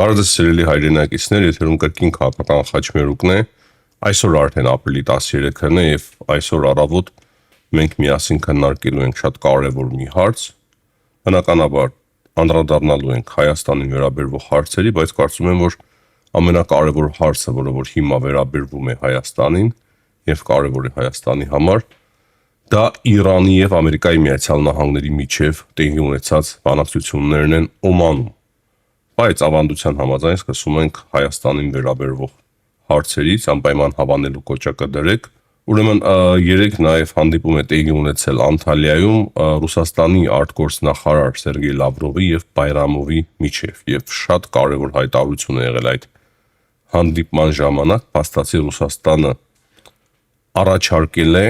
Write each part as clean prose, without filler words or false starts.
Բարև սիրելի հայրենակիցներ, եթերում կրկին քաղաքական խաչմերուկն է։ Այսօր արդեն ապրիլի 13-ն է եւ այսօր առավոտ մենք միասին քննարկելու ենք շատ կարեւոր մի հարց։ Բնականաբար անդրադառնալու ենք Հայաստանին վերաբերող հարցերի, բայց կարծում եմ, որ ամենակարևոր հարցը, որը որ հիմա վերաբերվում է Հայաստանին եւ կարեւոր է Հայաստանի համար, դա Իրանի եւ Ամերիկայի Միացյալ Նահանգների միջև տեղի ունեցած բանակցություններն են Օմանում։ Բայց ավանդության համաձայն սկսում ենք Հայաստանին վերաբերող հարցերից, անպայման հավանելու կոճակը դրեք։ Ուրեմն երեք նաև հանդիպում է տեղի ունեցել Անտալիայում Ռուսաստանի արտգործնախարար Սերգեյ Լավրովի եւ Բայրամովի միջև եւ շատ կարեւոր հայտարարություն է եղել այդ հանդիպման ժամանակ, փաստացի Ռուսաստանը առաջարկել է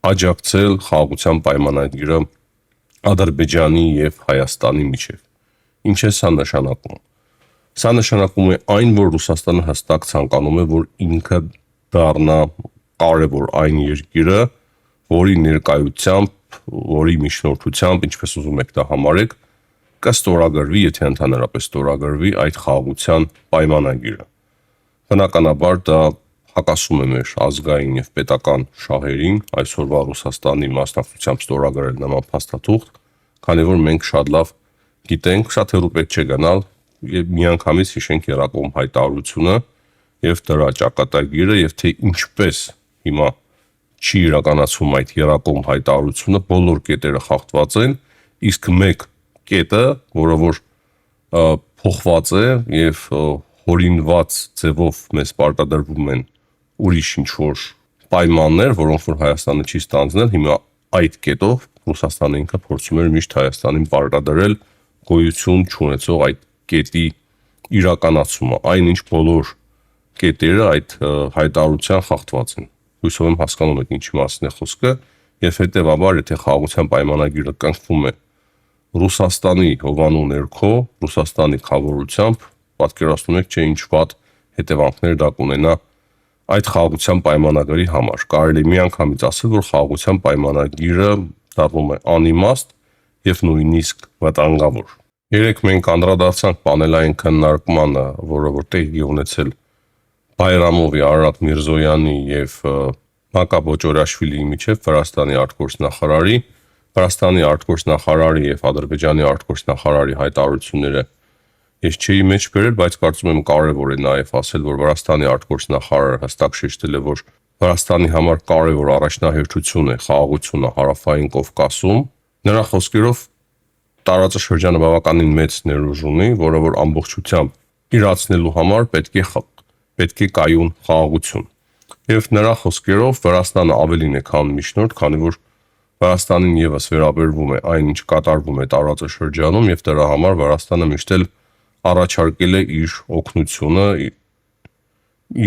աջակցել խաղաղության պայմանագիրը Ադրբեջանի եւ Հայաստանի միջև։ Ինչ է սա նշանակում։ Սա նշանակում է այն, որ Ռուսաստանը հստակ ցանկանում է, որ ինքը դառնա կարևոր այն երկիրը, որի ներկայությամբ, որի միջնորդությամբ, ինչպես ուզում եք դա համարեք, կստորագրվի, եթե ընդհանրապես ստորագրվի այդ խաղաղության պայմանագիրը։ Բնականաբար դա հակասում է մեր ազգային եւ պետական շահերին, այսօրվա Ռուսաստանի մասնակցությամբ ստորագրել նման փաստաթուղթ, քանի որ մենք շատ լավ գիտենք, շատ հեռու պետք չէ գնալ եւ միանգամից հիշենք Երակոմ հայտարարությունը եւ դրա ճակատագիրը եւ թե ինչպես հիմա չի իրականացվում այդ Երակոմ հայտարարությունը, բոլոր կետերը խախտված են, իսկ մեկ կետը, որը որ փոխված է եւ հորինված ձևով մեզ պարտադրվում են ուրիշ ինչ-որ պայմաններ, որոնք որ Հայաստանը չի ստանձնել, հիմա այդ կետով Ռուսաստանը ինքը փորձում էր միշտ Հայաստանին պարտադրել գոյություն չունեցող այդ կետի իրականացումը, այնինչ բոլոր կետերը այդ հայտարարության խախտված են։ Հույսով եմ հասկանում եք ինչի մասին է խոսքը, եւ հետեւաբար եթե խաղաղության պայմանագիրը կնքվում է Ռուսաստանի հովանու ներքո, Ռուսաստանի խաղաղությամբ, պատկերացնում եք, ինչ վատ հետևանքներ դա կունենա այդ խաղաղության պայմանագրի համար։ Կարելի է միանգամից ասել, որ խաղաղության պայմանագիրը դառնում է անիմաստ եւ նույնիսկ վտանգավոր։ Երեք մենք անդրադարձանք պանելային քննարկմանը, որը որ տեղի ունեցել Բայրամովի, Արարատ Միրզոյանի եւ Մակա Բոճորաշվիլիի միջև Վրաստանի արտգործնախարարի եւ Ադրբեջանի արտգործնախարարի հայտարարությունները ես չէի մեջ բերել, բայց կարծում եմ կարեւոր է նաեւ ասել, որ Վրաստանի արտգործնախարարը հստակ շեշտել է, որ Վրաստանի համար կարեւոր առաջնահերթություն է խաղաղությունը Հարավային Կովկասում։ Նրա խոսքերով տարածաշրջանը բավականին մեծ ներուժ ունի, որը որ ամբողջությամբ իրացնելու համար պետք է կայուն խաղաղություն։ Եվ նրա խոսքերով Վրաստանը ավելին է քան միջնորդ, քանի որ Վրաստանին եւս վերաբերվում է այն, ինչ կատարվում է տարածաշրջանում, եւ դրա համար Վրաստանը միշտ էլ առաջարկել է իր օգնությունը,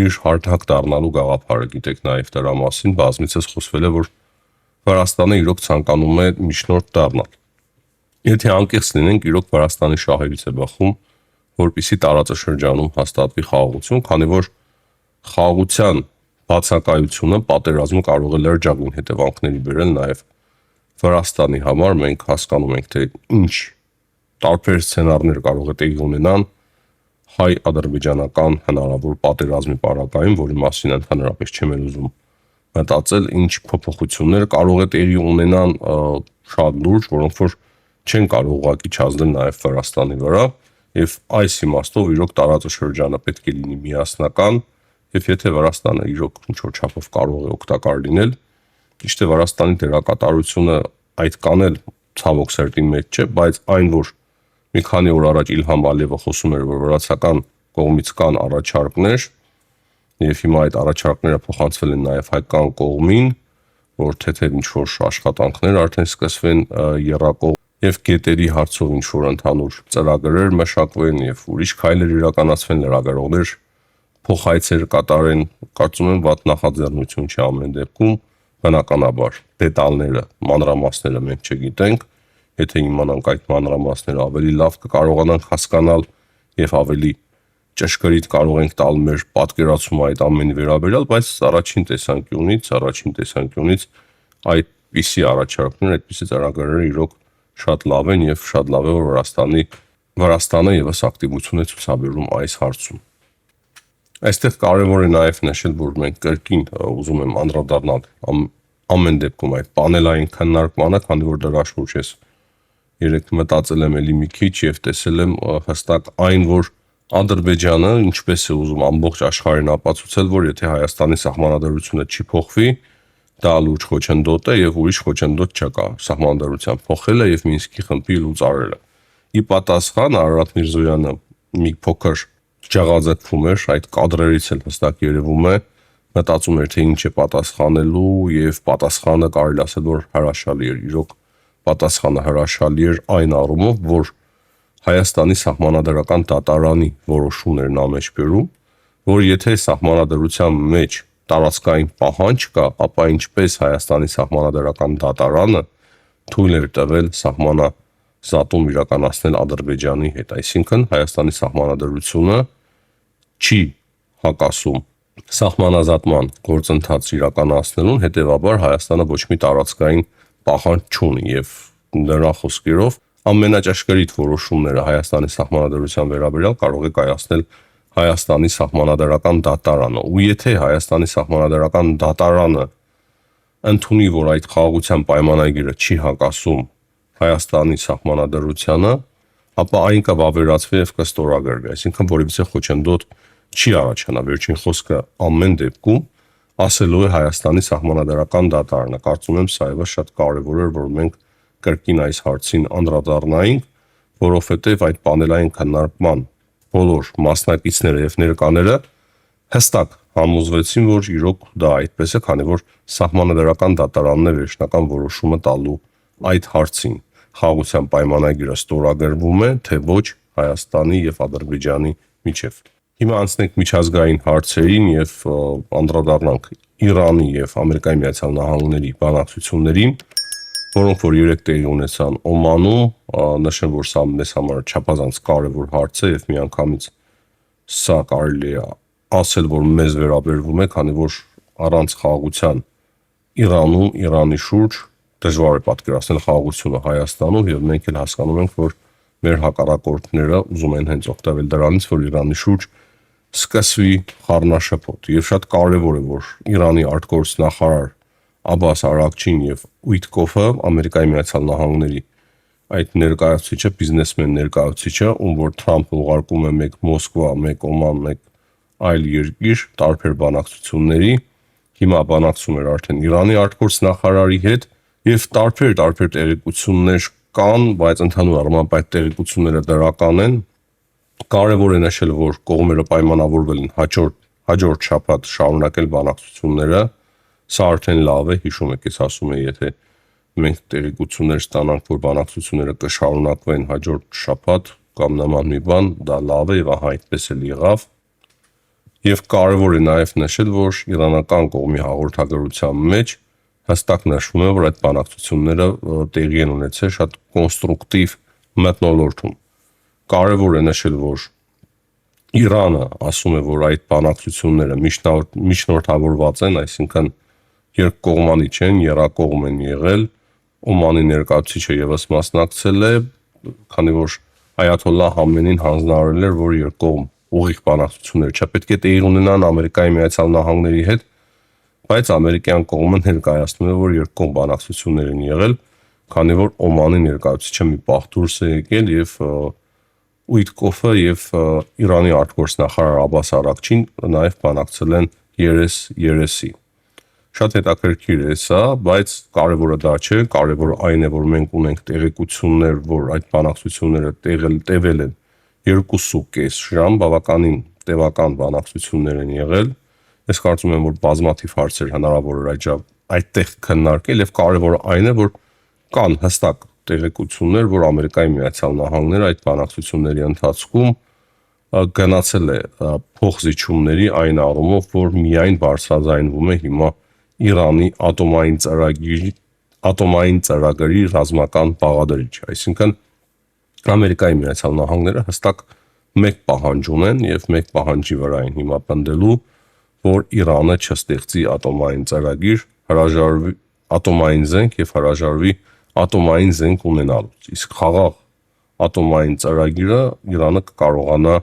իր հարթակ դառնալու գաղափարը, գիտեք նաեւ դրա մասին, բազմիցս խոսվել է, որ Վրաստանը իրոք ցանկանում է միջնորդ դառնալ։ Եթե անկեղծ լինենք, իրոք Վրաստանի շահերից է բխում, որպիսի տարածաշրջանում հաստատվի խաղաղություն, քանի որ խաղաղության բացակայությունը պատերազմը կարող է լրջագույն հետևանքների բերել նաեւ Վրաստանի համար։ Մենք հասկանում ենք, թե ինչ տարբեր սցենարներ կարող է տեղի ունենան հայ-ադրբեջանական հնարավոր պատերազմի պարագայում, որի մասին ընդհանրապես չեմ ուզում մտածել, ինչ փոփոխություններ կարող է տեղի ունենան շատ լուրջ, որոնք որ չեն կարող ուղղակի չազդել նաեւ Վրաստանի վրա, եւ այս իմաստով իրոք տարածաշրջանը պետք է լինի միասնական, եւ եթե Վրաստանը իրոք ինչ-որ չափով կարող է օգտակար լինել, ճիշտ է Վրաստանի դերակատարությունը այդքան էլ ցավոք սրտի մեջ չէ, բայց այն որ մի քանի օր առաջ Իլհամ Ալիևը խոսում էր, որ վրացական կողմից կան առաջարկներ, եւ հիմա այդ առաջարկները փոխանցվել են նաեւ հայկական կողմին, որ թեթև ինչ-որ աշխատանքներ արդեն սկսվեն եռակողմ եւ գետերի հարցով ինչ-որ ընդհանուր ծրագրեր մշակվեն եւ ուրիշ քայլեր իրականացվեն, լրագրողներ փոխայցեր կատարեն, կարծում եմ վատ նախաձեռնություն չի ամեն դեպքում, բնականաբար դետալները, մանրամասները մենք չգիտենք, եթե իմանանք այդ մանրամասները ավելի լավ կկարողանանք հասկանալ եւ ավելի ճշգրիտ կարող ենք տալ մեր պատկերացումը այդ ամենի վերաբերյալ, բայց առաջին տեսանկյունից այդպիսի առաջարկներ, այդպիսի ծրագրերը իրոք շատ լավ են եւ շատ լավ է որ Վրաստանի Վրաստանը եւս ակտիվություն է ցուցաբերում այս հարցում։ Այստեղ կարևոր է նաև նշել, որ մենք կրկին ուզում եմ անդրադառնալ ամեն դեպքում այդ պանելային քննարկմանը, քանի որ դրա շուրջ ես երեք մտածել եմ էլի մի քիչ եւ տեսել եմ հստակ այն, որ Ադրբեջանը ինչպես է ուզում ամբողջ աշխարհին ապացուցել, որ եթե Հայաստանի սահմանադրությունը չի փոխվի, դա լուրջ խոչընդոտ է եւ ուրիշ խոչընդոտ չկա սահմանադրության փոխելը եւ Մինսկի խմբի լուծարելը։ Ի պատասխան Արարատ Միրզոյանը մի փոքր ջաղաձգվում էր, այդ կադրերից էլ հստակ երևում է, մտածում էր թե ինչ է պատասխանելու եւ պատասխանը կարելի ասել որ հրաշալի էր։ Իրոք պատասխանը հրաշալի էր այն առումով, որ Հայաստանի սահմանադրական դատարանի որոշումներն ամեջ բերում, որ եթե սահմանադրության մեջ տարածքային պահանջ կա, ապա ինչպես Հայաստանի սահմանադրական դատարանը թույլ էր տվել սահմանազատում իրականացնել Ադրբեջանի հետ, այսինքն Հայաստանի սահմանադրությունը չի հակասում սահմանազատման գործընթաց իրականացնելուն, հետևաբար Հայաստանը ոչ մի տարածքային պահանջ չունի եւ նրա խոսքերով ամենաճաշկերիտ որոշումները Հայաստանի սահմանադրության վերաբերյալ կարող է կայացնել Հայաստանի սահմանադրական դատարանը։ Ու եթե Հայաստանի սահմանադրական դատարանը ընդունի, որ այդ խաղաղության պայմանագիրը չի հակասում Հայաստանի սահմանադրությանը, ապա այն կվավերացվի եւ կստորագրվի, այսինքն որևիցե խոչընդոտ չի առաջանա։ Վերջին խոսքը ամեն դեպքում ասելու է Հայաստանի սահմանադրական դատարանը։ Կարծում եմ սա եւս շատ կարեւոր էր, որ մենք կրկին այս հարցին անդրադառնայինք, որովհետեւ այդ պանելային քննարկման բոլոր մասնակիցները եւ ներկաները հստակ համոզվեցին, որ իրոք դա այդպես է, քանի որ սահմանադրական դատարանն է վերջնական որոշումը տալու այդ հարցին։ Խաղաղության պայմանագիրը ստորագրվում է, թե ոչ Հայաստանի եւ Ադրբեջանի միջեւ։ Հիմա անցնենք միջազգային հարցերին եւ անդրադառնանք Իրանի եւ Ամերիկայի Միացյալ Նահանգների բանակցություններին, որոնք որ երեք տեղի ունեցան Օմանում, նշեմ, որ սա մեզ համար չափազանց կարևոր հարց է եւ միանգամից սա կարելի է ասել, որ մեզ վերաբերվում է, քանի որ առանց խաղաղության Իրանում, Իրանի շուրջ դժվար է պատկերացնել խաղաղությունը Հայաստանում եւ մենք էլ հասկանում ենք, որ մեր հակառակորդները ուզում են հենց օգտվել դրանից, որ Իրանի շուրջ սկսվի խառնաշփոթ եւ շատ կարեւոր է, որ Իրանի արտգործնախարար Աբբաս Արաքչին եւ Ուիտկոֆը, Ամերիկայի Միացյալ Նահանգների այդ ներկայացուցիչը, բիզնեսմեն ներկայացուցիչը, ում որ Թրամփը ուղարկում է մեկ Մոսկվա, մեկ Օման, մեկ այլ երկիր տարբեր բանակցությունների, հիմա բանակցում էր արդեն Իրանի արտգործնախարարի հետ եւ տարբեր տեղեկություններ կան, բայց ընդհանուր առմամբ այդ տեղեկությունները դրական են։ Կարևոր է նշել, որ կողմերը պայմանավորվել են հաջորդ շաբաթ շարունակել բանակցությունները։ Սա արդեն լավ է, հիշում եք, ես ասում եմ, եթե մենք տեղեկություններ ստանանք, որ բանակցությունները կշարունակվեն հաջորդ շաբաթ կամ նման մի բան, դա լավ է եւ ահա այդպես էլ եղավ։ Եվ կարևոր է նաեւ նշել, որ իրանական կողմի հաղորդագրության մեջ հստակ նշվում է, որ այդ բանակցությունները տեղի են ունեցել շատ կոնստրուկտիվ մթնոլորտում։ Կարևոր է նշել, որ Իրանը ասում է, որ այդ բանակցությունները միջնորդավորված են, այսինքն երկկողմանի չեն, եռակողմ են եղել։ Օմանի ներկայացուցիչը եւս մասնակցել է, քանի որ Այաթոլլահ Խամենեին հանձնարարել էր, որ երկկողմ ուղիղ բանակցություններ չպետք է տեղի ունենան Ամերիկայի Միացյալ Նահանգների հետ, բայց ամերիկյան կողմը ներկայացնում է, որ երկկողմ բանակցություններ են եղել, քանի որ Օմանի ներկայացուցիչը մի պահ դուրս է եկել եւ Ուիտկոֆը եւ Իրանի արտգործնախարար Աբբաս Արաքչին նաեւ բանակցել են երես-երեսի։ Շատ հետաքրքիր է սա, բայց կարևորը դա չէ, կարևորը այն է, որ մենք ունենք տեղեկություններ, որ այդ բանակցությունները տևել են 2.5 ժամ, բավականին տևական բանակցություններ են եղել։ Ես կարծում եմ, որ բազմաթիվ հարցեր հնարավոր էր այդտեղ քննարկել եւ կարևորը այն է, որ կան հստակ տեղեկություններ, որ Ամերիկայի Միացյալ Նահանգները այդ բանակցությունների ընթացքում գնացել է փոխզիջումների այն առումով, որ միայն բարձրաձայնվում է հիմա Իրանի ատոմային ծրագրի ռազմական բաղադրիչ, այսինքն Ամերիկայի Միացյալ Նահանգները հստակ մեկ պահանջ ունեն եւ մեկ պահանջի վրա են հիմա պնդելու, որ Իրանը չստեղծի ատոմային ծրագիր, հրաժարվի ատոմային զենք եւ հրաժարվի ատոմային զենք ունենալուց։ Իսկ խաղաղ ատոմային ծրագիրը Իրանը կկարողանա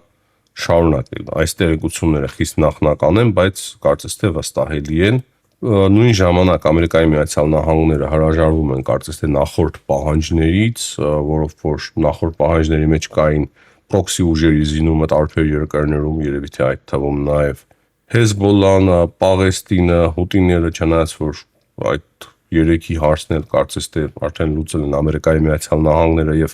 շարունակել։ Այս տեղեկությունները խիստ նախնական են, բայց կարծես թե վստահելի են։ Նույն ժամանակ Ամերիկայի Միացյալ Նահանգները հրաժարվում են կարծես թե նախորդ պահանջներից, որով որ նախորդ պահանջների մեջ կային պրոքսի ուժերի զինումը տարբեր երկրներում, երևի թե այդ թվում նաև Հեզբոլլան, Պաղեստինը, Հութիները, չնայած որ այդ երեքի հարցն էլ կարծես թե արդեն լուծել են Ամերիկայի Միացյալ Նահանգները եւ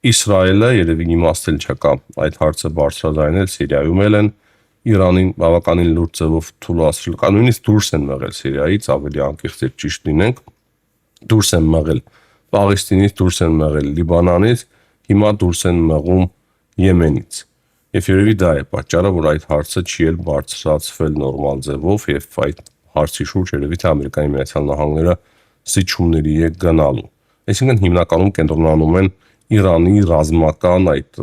Իսրայելը, երևի իմաստ էլ չկա այդ հարցը բարձրաձայնել, Սիրիայում էլ են Իրանին բավականին լուրջ ձևով թույլատրել, կա նույնիսկ դուրս են մղել Սիրիայից, ավելի անկեղծ եւ ճիշտ լինենք, դուրս են մղել Պաղեստինից, դուրս են մղել Լիբանանից, հիմա դուրս են մղում Եմենից։ Եվ երևի դա է պատճառը, որ այդ հարցը չի էլ բարձրացվել նորմալ ձևով եւ այդ հարցի շուրջ երևի թե Ամերիկայի Միացյալ Նահանգները զիջումների է գնալու։ Այսինքն հիմնականում կենտրոնանում են Իրանի ռազմական այդ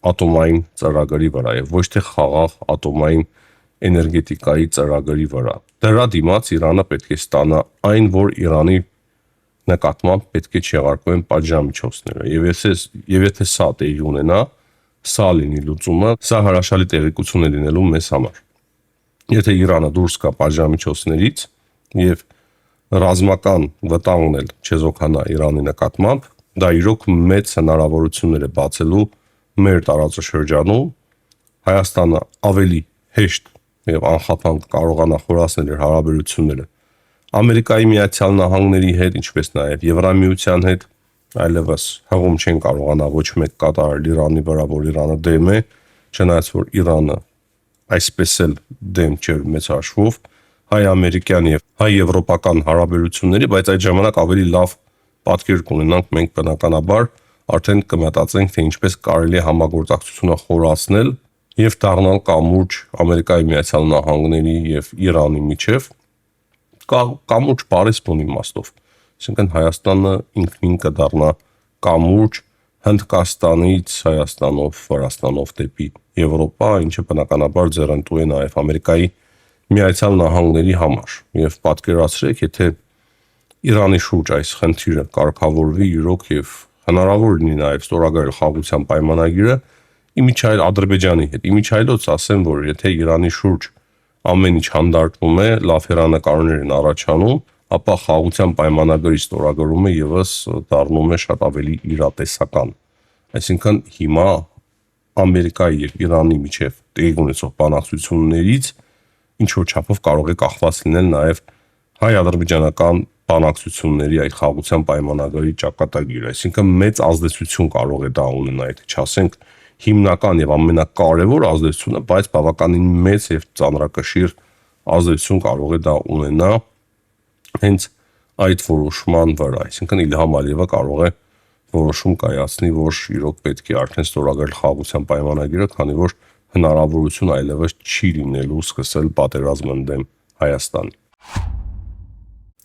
ատոմային ծրագրի վրա եւ ոչ թե խաղաղ ատոմային էներգետիկայի ծրագրի վրա։ Դրա դիմաց Իրանը պետք է ստանա այն, որ Իրանի նկատմամբ պետք է չեղարկվեն պատժամիջոցները։ Եվ եթե սա տեղի ունենա, սա լինի լուծումը, սա հրաշալի տեղեկություն է լինելու մեզ համար։ Եթե Իրանը դուրս գա պատժամիջոցներից եւ ռազմական վտանգն էլ չեզոքանա Իրանի նկատմամբ, դա իրոք մեծ հնարավորություններ է բացելու մեր տարածաշրջանում, Հայաստանը ավելի հեշտ եւ անխափան կարողանա խորացնել իր հարաբերությունները Ամերիկայի Միացյալ Նահանգների հետ, ինչպես նաեւ Եվրամիության հետ, այլևս հղում չեն կարողանա ոչ մեկ կատարել Իրանի վրա, որ Իրանը դեմ է, չնայած որ Իրանը այսպես էլ դեմ չէր մեծ հաշվով հայ-ամերիկյան եւ հայ-եվրոպական հարաբերությունների, բայց այդ ժամանակ ավելի լավ պատկեր կունենանք մենք բնականաբար արդեն կմտածենք, թե ինչպես կարելի է համագործակցությունը խորացնել եւ դառնալ կամուրջ Ամերիկայի Միացյալ Նահանգների եւ Իրանի միջև կամուրջ բարեսպոն իմաստով։ Այսինքն Հայաստանը ինքնին կդառնա կամուրջ Հնդկաստանից, Հայաստանով, Վրաստանով դեպի Եվրոպա, ինչը բնականաբար ձեռնտու է նաեւ Ամերիկայի Միացյալ Նահանգների համար։ Եվ պատկերացրեք, եթե Իրանի շուրջ այս խնդիրը կարգավորվի իրոք եւ հնարավոր լինի նաեւ ստորագրել խաղաղության պայմանագիրը, իմիջայլ Ադրբեջանի հետ։ Իմիջայլոց ասեմ, որ եթե Իրանի շուրջ ամեն ինչ հանդարտվում է, լավ հեռանկարներ են առաջանում, ապա խաղաղության պայմանագրի ստորագրումը եւս դառնում է շատ ավելի իրատեսական։ Այսինքն հիմա Ամերիկայի եւ Իրանի միջև տեղի ունեցող բանակցություններից ինչ որ չափով կարող է կախված լինել նաեւ հայ-ադրբեջանական բանակցությունների այդ խաղաղության պայմանագրի ճակատագիրը, այսինքն մեծ ազդեցություն կարող է դա ունենա, եթե չասենք հիմնական եւ ամենակարևոր ազդեցությունը, բայց բավականին մեծ եւ ծանրակշիռ ազդեցություն կարող է դա ունենա հենց այդ որոշման վրա, այսինքն Իլհամ Ալիևը կարող է որոշում կայացնի, որ իրոք պետք է արդեն ստորագրել խաղաղության պայմանագիրը, քանի որ հնարավորություն այլևս չի լինելու սկսել պատերազմ ընդդեմ Հայաստանի։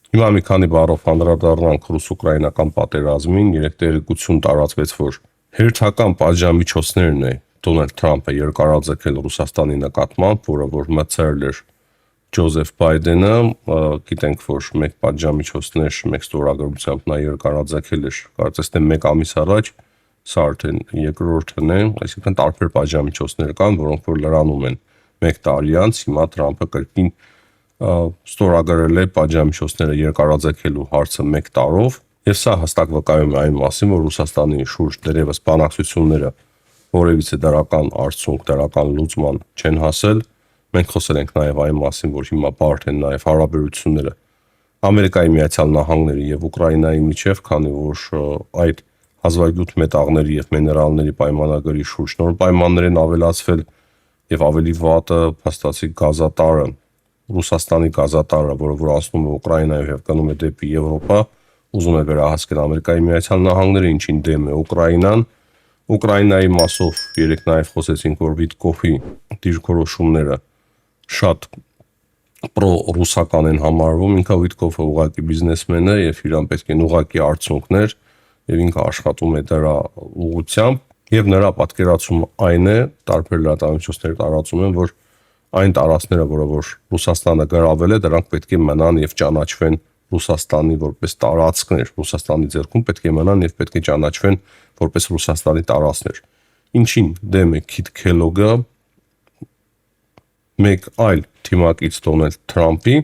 Հիմա մի քանի բառով անդրադառնանք ռուս-ուկրաինական պատերազմին, երեք տեղեկություն տարածվեց, որ հերթական պատժամիջոցներն է Դոնալդ Թրամփը երկարաձգել Ռուսաստանի նկատմամբ, որը որ մտցրել էր Ջոզեֆ Բայդենը, գիտենք, որ մեկ պատժամիջոցներ, մեկ ստորագրությամբ նա երկարաձգել էր, կարծես թե 1 ամիս առաջ, սա արդեն երկրորդն է, այսինքն տարբեր պատժամիջոցներ կան, որոնք որ լրանում են 1 տարի անց, հիմա Թրամփը կրկին ստորագրել է պատժամիջոցները երկարաձգելու հարցը 1 տարով, եւ սա հստակ վկայում է այն մասին, որ Ռուսաստանի շուրջ դերևս բանակցությունները որևիցե դրական արդյունք, դրական լուծման չեն հասել։ Մենք խոսել ենք նաեւ այն մասին, որ հիմա բարդ են նաեւ հարաբերությունները Ամերիկայի Միացյալ Նահանգների եւ Ուկրաինայի միջև, քանի որ այդ հազվագյուտ մետաղների եւ միներալների պայմանագրի շուրջ նոր պայմաններ են ավելացվել եւ ավելի վատը փաստացի գազատարը, Ռուսաստանի գազատարը, որը որ անցնում է Ուկրաինայով եւ գնում է դեպի Եվրոպա, ուզում է վերահասկել Ամերիկայի Միացյալ Նահանգները, ինչին դեմ է Ուկրաինան։ Ուկրաինայի մասով երեք նաեւ խոսեցինք, որ Վիտկոֆի դիրքորոշումները շատ պրո-ռուսական են համարվում, ինքը Վիտկոֆը ուղղակի բիզնեսմեն է եւ իրան պետք են ուղղակի արդյունքներ եւ ինքը աշխատում է դրա ուղղությամբ եւ նրա պատկերացումը այն է, տարբեր լրատվամիջոցներ տարածում են, որ այն տարածքները, որը որ Ռուսաստանը գրավել է, դրանք պետք է մնան եւ ճանաչվեն Ռուսաստանի որպես տարածքներ, Ռուսաստանի ձեռքում պետք է մնան եւ պետք է ճանաչվեն որպես Ռուսաստանի տարածքներ։ Ինչին դեմ է Քիթ Քելոգը, մեկ այլ թիմակից Դոնալդ Թրամփի,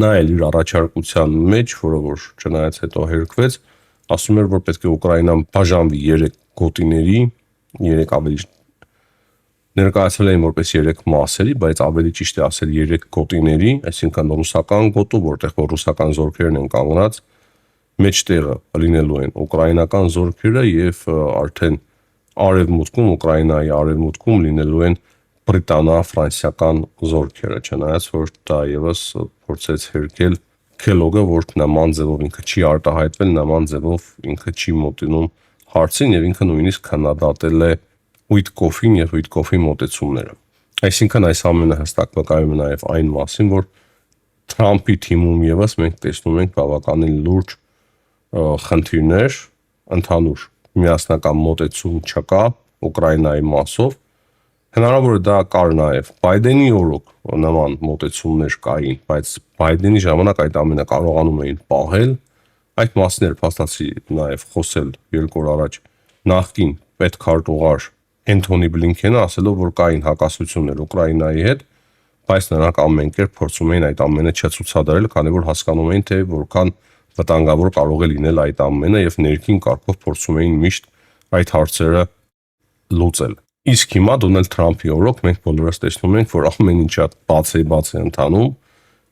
նա էլ իր առաջարկության մեջ, որը որ չնայած հետո հերքվեց, ասում էր, որ պետք է Ուկրաինան բաժանվի 3 գոտիների, 3 ավելի ներկայացել էին որպես 3 մասերի, բայց ավելի ճիշտ է ասել 3 գոտիների, այսինքն ռուսական գոտու, որտեղ որ ռուսական զորքերն են կանգնած, մեջտեղը լինելու են ուկրաինական զորքերը եւ արդեն արևմուտքում, Ուկրաինայի արևմուտքում լինելու են բրիտանա-ֆրանսիական զորքերը, չնայած որ դա եւս փորձեց հերքել Քելոգը, որ նման ձևով ինքը չի արտահայտվել, նման ձևով ինքը չի մոտինում հարցին եւ ինքը նույնիսկ քննադատել է Ուիտկոֆին եւ Ուիտկոֆի մոտեցումները։ Այսինքն այս ամենը հստակ վկայում է նաեւ այն մասին, որ Թրամփի թիմում եւս մենք տեսնում ենք բավականին լուրջ խնդիրներ, ընդհանուր միասնական մոտեցում չկա Ուկրաինայի մասով։ Հնարավոր է դա կար նաեւ Բայդենի օրոք նման մոտեցումներ կային, բայց Բայդենի ժամանակ այդ ամենը կարողանում էին պահել։ Այդ մասներ փաստացի նաեւ խոսել 2 օր առաջ նախկին պետքարտուղար Էնթոնի Բլինքենը, ասելով, որ կային հակասություններ Ուկրաինայի հետ, բայց նրանք ամեն կերպ փորձում էին այդ ամենը չցուցադրել, քանի որ հասկանում էին, թե որքան վտանգավոր կարող է լինել այդ ամենը եւ ներքին կարգով փորձում էին միշտ այդ հարցերը լուծել։ Իսկ հիմա Դոնալդ Թրամփի օրոք մենք բոլորս տեսնում ենք, որ ամեն ինչը բաց է ընթանում,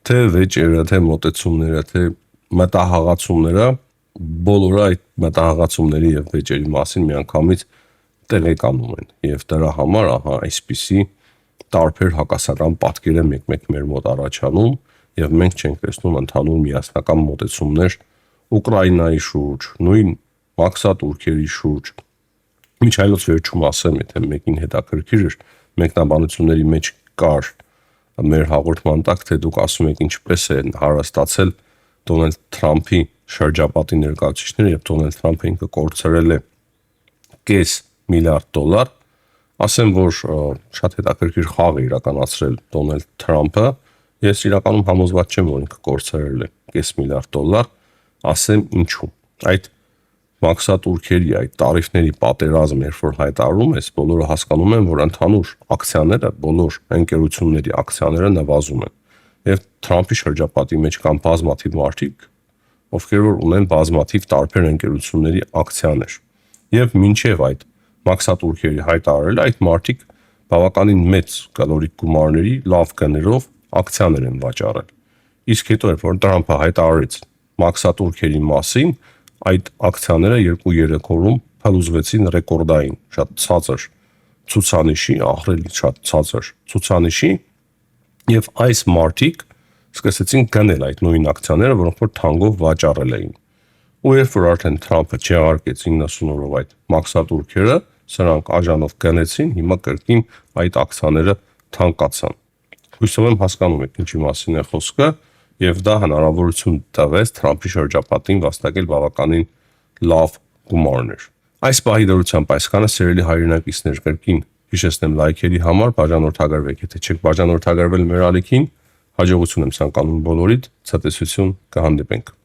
թե վեճերը, թե մոտեցումները, թե մտահղացումները, բոլորը այդ մտահղացումների եւ վեճերի մասին միանգամից տեղեկանում են եւ դրա համար ահա այսպիսի տարբեր հակասական պատկեր է մեկ-մեկ մեր մոտ առաջանում եւ մենք չենք տեսնում ընդհանուր միասնական մոտեցումներ Ուկրաինայի շուրջ, նույն մաքսատուրքերի շուրջ։ Միջայլոց վերջում ասեմ, եթե մեկին հետաքրքիր էր, մեկնաբանությունների մեջ կար մեր հաղորդման տակ, թե դուք ասում եք ինչպես է հարստացել Դոնալդ Թրամփի շրջապատի ներկայացուցիչները եւ Դոնալդ Թրամփը ինքը կորցրել է $500 միլիարդ, ասեմ, որ շատ հետաքրքիր խաղ է իրականացրել Դոնալդ Թրամփը, ես իրականում համոզված չեմ, որ ինքը կորցրել է $500 միլիարդ, ասեմ ինչու։ Այդ մաքսատուրքերի, այդ տարիֆների պատերազմը, երբ որ հայտարարում ես, բոլորը հասկանում են, որ ընդհանուր ակցիաները, բոլոր ընկերությունների ակցիաները նվազում են։ Եվ Թրամփի շրջապատի մեջ կան բազմաթիվ մարդիկ, ովքեր որ ունեն բազմաթիվ տարբեր ընկերությունների ակցիաներ։ Եվ մինչև այդ մաքսատուրքերի հայտարարելը այդ մարդիկ բավականին մեծ կալորիկ գումարների լավ գներով ակցիաներ են վաճառել։ Իսկ հետո երբ որ Թրամփը հայտարարեց մաքսատուրքերի մասին, այդ ակցիաները 2-3 օրում փլուզվեցին ռեկորդային, շատ ցածր ցուցանիշի, ահռելի շատ ցածր ցուցանիշի, եւ այս մարդիկ սկսեցին գնել այդ նույն ակցիաները, որոնք որ թանկով վաճառել էին։ Ու երբ որ արդեն Թրամփը չեղարկեց 90 օրով այդ մաքսատուրքերը, սրանք աժանով գնեցին, հիմա կրկին այդ ակցիաները թանկացան։ Հույսով եմ հասկանում եք ինչի մասին է խոսքը, եւ դա հնարավորություն տվեց Թրամփի շրջապատին վաստակել բավականին լավ գումարներ։ Այս պահի դրությամբ այսքանը, սիրելի հայրենակիցներ, կրկին հիշեցնեմ լայքերի համար, բաժանորդագրվեք, եթե չեք բաժանորդագրվել մեր ալիքին, հաջողություն եմ ցանկանում բոլորիդ, ցտեսություն, կհանդիպենք։